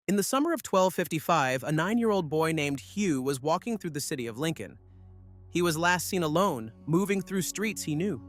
In the summer of 1255, a 9-year-old boy named Hugh was walking through the city of Lincoln. He was last seen alone, moving through streets he knew.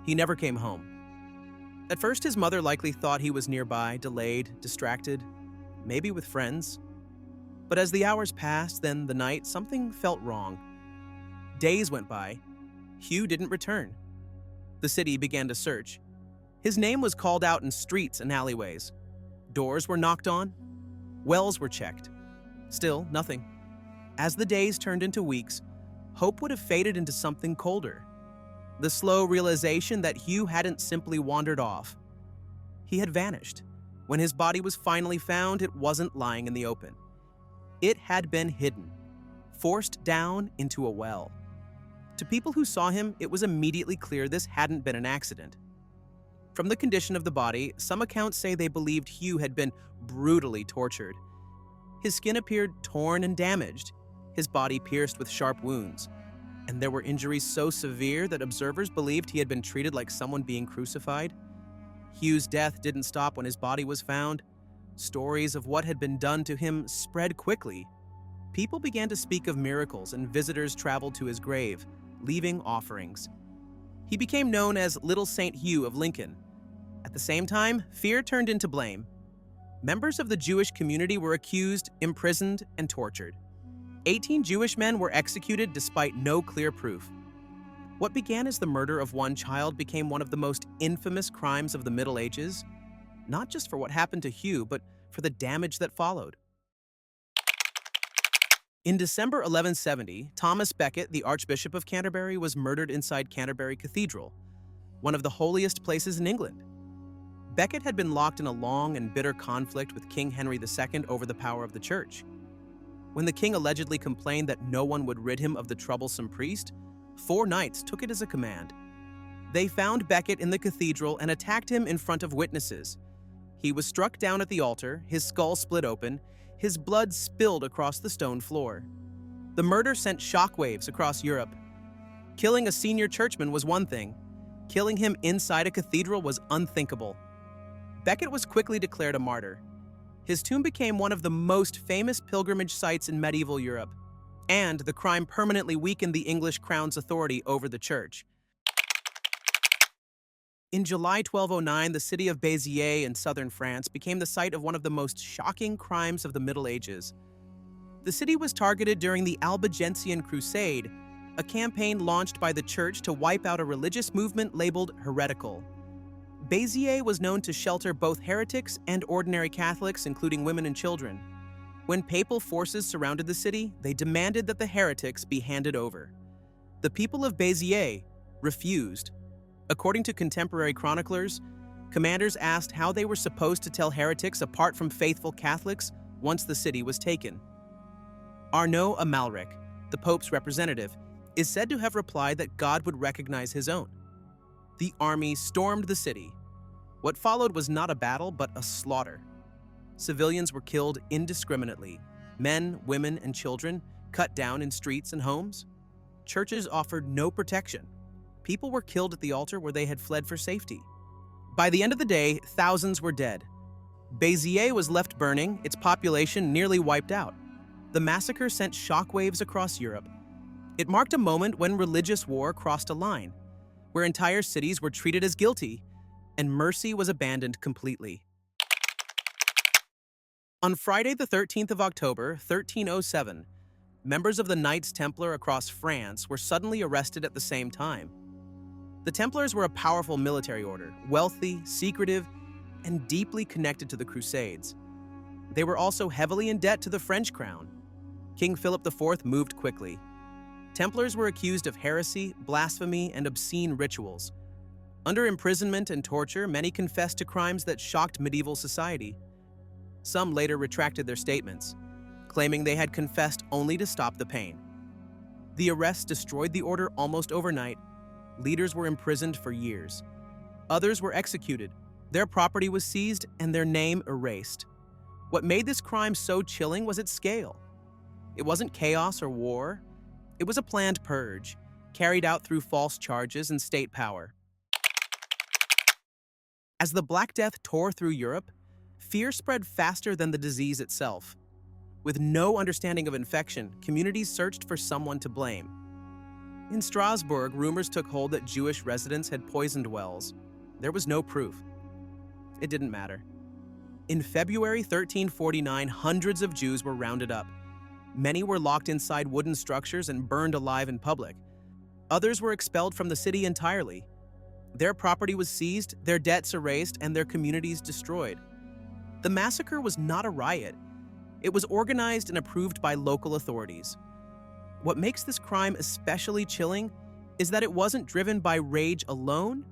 He never came home. At first, his mother likely thought he was nearby, delayed, distracted, maybe with friends. But as the hours passed, then the night, something felt wrong. Days went by. Hugh didn't return. The city began to search. His name was called out in streets and alleyways. Doors were knocked on. Wells were checked. Still, nothing. As the days turned into weeks, hope would have faded into something colder. The slow realization that Hugh hadn't simply wandered off. He had vanished. When his body was finally found, it wasn't lying in the open. It had been hidden, forced down into a well. To people who saw him, it was immediately clear this hadn't been an accident. From the condition of the body, some accounts say they believed Hugh had been brutally tortured. His skin appeared torn and damaged, his body pierced with sharp wounds, and there were injuries so severe that observers believed he had been treated like someone being crucified. Hugh's death didn't stop when his body was found. Stories of what had been done to him spread quickly. People began to speak of miracles, and visitors traveled to his grave, leaving offerings. He became known as Little Saint Hugh of Lincoln. At the same time, fear turned into blame. Members of the Jewish community were accused, imprisoned, and tortured. 18 Jewish men were executed despite no clear proof. What began as the murder of one child became one of the most infamous crimes of the Middle Ages, not just for what happened to Hugh, but for the damage that followed. In December 1170, Thomas Becket, the Archbishop of Canterbury, was murdered inside Canterbury Cathedral, one of the holiest places in England. Becket had been locked in a long and bitter conflict with King Henry II over the power of the church. When the king allegedly complained that no one would rid him of the troublesome priest, 4 knights took it as a command. They found Becket in the cathedral and attacked him in front of witnesses. He was struck down at the altar, his skull split open, his blood spilled across the stone floor. The murder sent shockwaves across Europe. Killing a senior churchman was one thing. Killing him inside a cathedral was unthinkable. Becket was quickly declared a martyr. His tomb became one of the most famous pilgrimage sites in medieval Europe, and the crime permanently weakened the English crown's authority over the church. In July 1209, the city of Béziers in southern France became the site of one of the most shocking crimes of the Middle Ages. The city was targeted during the Albigensian Crusade, a campaign launched by the church to wipe out a religious movement labeled heretical. Béziers was known to shelter both heretics and ordinary Catholics, including women and children. When papal forces surrounded the city, they demanded that the heretics be handed over. The people of Béziers refused. According to contemporary chroniclers, commanders asked how they were supposed to tell heretics apart from faithful Catholics once the city was taken. Arnaud Amalric, the Pope's representative, is said to have replied that God would recognize his own. The army stormed the city. What followed was not a battle, but a slaughter. Civilians were killed indiscriminately. Men, women, and children cut down in streets and homes. Churches offered no protection. People were killed at the altar where they had fled for safety. By the end of the day, thousands were dead. Béziers was left burning, its population nearly wiped out. The massacre sent shockwaves across Europe. It marked a moment when religious war crossed a line, where entire cities were treated as guilty, and mercy was abandoned completely. On Friday, the 13th of October, 1307, members of the Knights Templar across France were suddenly arrested at the same time. The Templars were a powerful military order, wealthy, secretive, and deeply connected to the Crusades. They were also heavily in debt to the French crown. King Philip IV moved quickly. Templars were accused of heresy, blasphemy, and obscene rituals. Under imprisonment and torture, many confessed to crimes that shocked medieval society. Some later retracted their statements, claiming they had confessed only to stop the pain. The arrests destroyed the order almost overnight. Leaders were imprisoned for years. Others were executed. Their property was seized and their name erased. What made this crime so chilling was its scale. It wasn't chaos or war. It was a planned purge, carried out through false charges and state power. As the Black Death tore through Europe, Fear spread faster than the disease itself. With no understanding of infection, communities searched for someone to blame. In Strasbourg, rumors took hold that Jewish residents had poisoned wells. There was no proof. It didn't matter. In February 1349, hundreds of Jews were rounded up. Many were locked inside wooden structures and burned alive in public. Others were expelled from the city entirely. Their property was seized, their debts erased, and their communities destroyed. The massacre was not a riot. It was organized and approved by local authorities. What makes this crime especially chilling is that it wasn't driven by rage alone,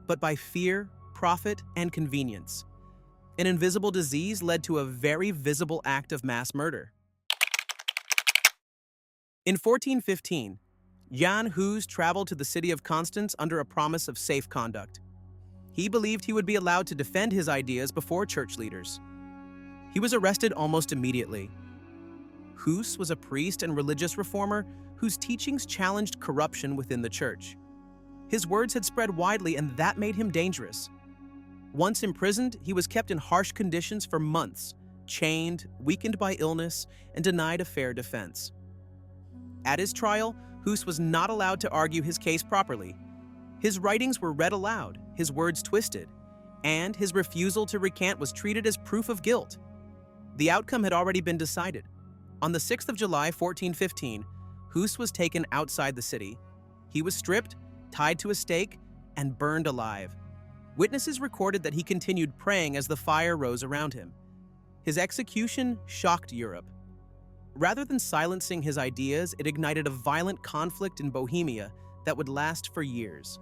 but by fear, profit, and convenience. An invisible disease led to a very visible act of mass murder. In 1415, Jan Hus traveled to the city of Constance under a promise of safe conduct. He believed he would be allowed to defend his ideas before church leaders. He was arrested almost immediately. Hus was a priest and religious reformer whose teachings challenged corruption within the church. His words had spread widely, and that made him dangerous. Once imprisoned, he was kept in harsh conditions for months, chained, weakened by illness, and denied a fair defense. At his trial, Hus was not allowed to argue his case properly. His writings were read aloud, his words twisted, and his refusal to recant was treated as proof of guilt. The outcome had already been decided. On the 6th of July, 1415, Hus was taken outside the city. He was stripped, tied to a stake, and burned alive. Witnesses recorded that he continued praying as the fire rose around him. His execution shocked Europe. Rather than silencing his ideas, it ignited a violent conflict in Bohemia that would last for years.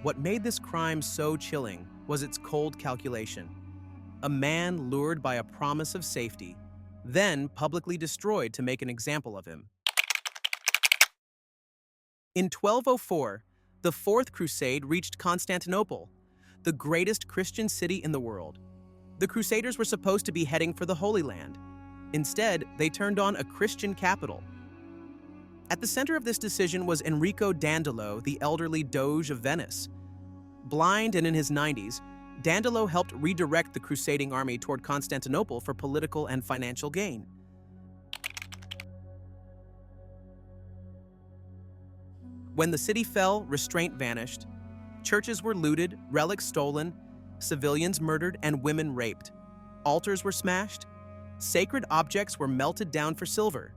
What made this crime so chilling was its cold calculation. A man lured by a promise of safety, then publicly destroyed to make an example of him. In 1204, the Fourth Crusade reached Constantinople, the greatest Christian city in the world. The Crusaders were supposed to be heading for the Holy Land. Instead, they turned on a Christian capital. At the center of this decision was Enrico Dandolo, the elderly Doge of Venice. Blind and in his 90s, Dandolo helped redirect the crusading army toward Constantinople for political and financial gain. When the city fell, restraint vanished. Churches were looted, relics stolen, civilians murdered, and women raped. Altars were smashed. Sacred objects were melted down for silver.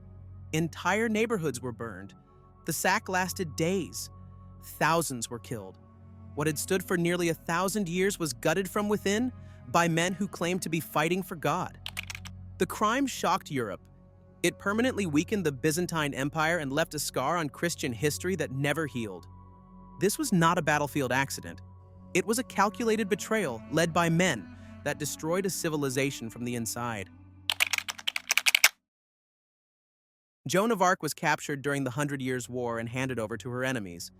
Entire neighborhoods were burned. The sack lasted days. Thousands were killed. What had stood for nearly 1,000 years was gutted from within by men who claimed to be fighting for God. The crime shocked Europe. It permanently weakened the Byzantine Empire and left a scar on Christian history that never healed. This was not a battlefield accident. It was a calculated betrayal led by men that destroyed a civilization from the inside. Joan of Arc was captured during the 100 Years' War and handed over to her enemies.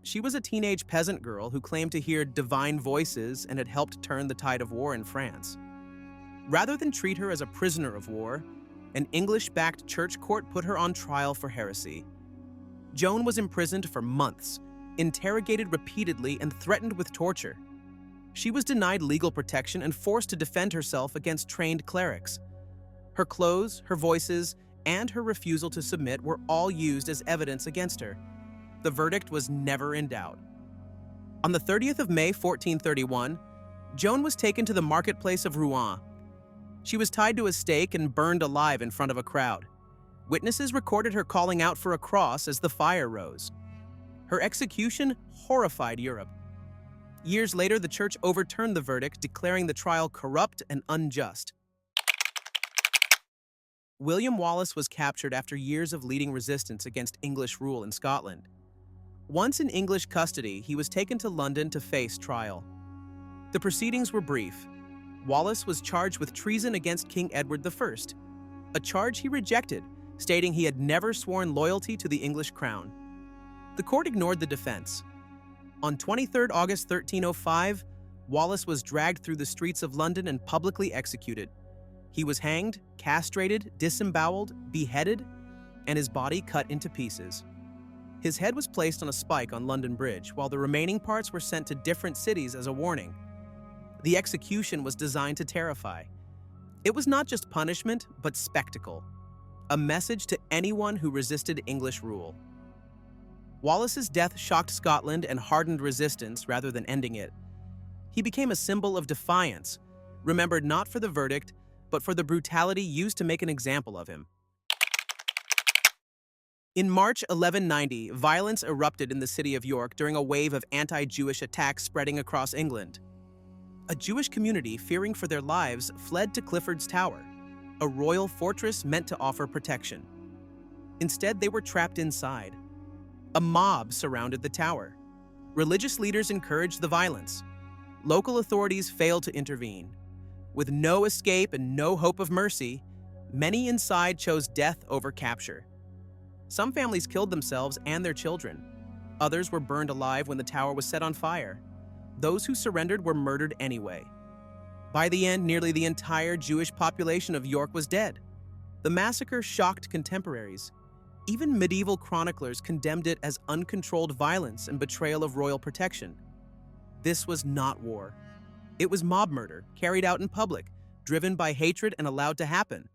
She was a teenage peasant girl who claimed to hear divine voices and had helped turn the tide of war in France. Rather than treat her as a prisoner of war, an English-backed church court put her on trial for heresy. Joan was imprisoned for months, interrogated repeatedly, and threatened with torture. She was denied legal protection and forced to defend herself against trained clerics. Her clothes, her voices, and her refusal to submit were all used as evidence against her. The verdict was never in doubt. On the 30th of May, 1431, Joan was taken to the marketplace of Rouen. She was tied to a stake and burned alive in front of a crowd. Witnesses recorded her calling out for a cross as the fire rose. Her execution horrified Europe. Years later, the church overturned the verdict, declaring the trial corrupt and unjust. William Wallace was captured after years of leading resistance against English rule in Scotland. Once in English custody, he was taken to London to face trial. The proceedings were brief. Wallace was charged with treason against King Edward I, a charge he rejected, stating he had never sworn loyalty to the English crown. The court ignored the defense. On 23 August 1305, Wallace was dragged through the streets of London and publicly executed. He was hanged, castrated, disemboweled, beheaded, and his body cut into pieces. His head was placed on a spike on London Bridge, while the remaining parts were sent to different cities as a warning. The execution was designed to terrify. It was not just punishment, but spectacle, a message to anyone who resisted English rule. Wallace's death shocked Scotland and hardened resistance rather than ending it. He became a symbol of defiance, remembered not for the verdict, but for the brutality used to make an example of him. In March 1190, violence erupted in the city of York during a wave of anti-Jewish attacks spreading across England. A Jewish community, fearing for their lives, fled to Clifford's Tower, a royal fortress meant to offer protection. Instead, they were trapped inside. A mob surrounded the tower. Religious leaders encouraged the violence. Local authorities failed to intervene. With no escape and no hope of mercy, many inside chose death over capture. Some families killed themselves and their children. Others were burned alive when the tower was set on fire. Those who surrendered were murdered anyway. By the end, nearly the entire Jewish population of York was dead. The massacre shocked contemporaries. Even medieval chroniclers condemned it as uncontrolled violence and betrayal of royal protection. This was not war. It was mob murder, carried out in public, driven by hatred and allowed to happen.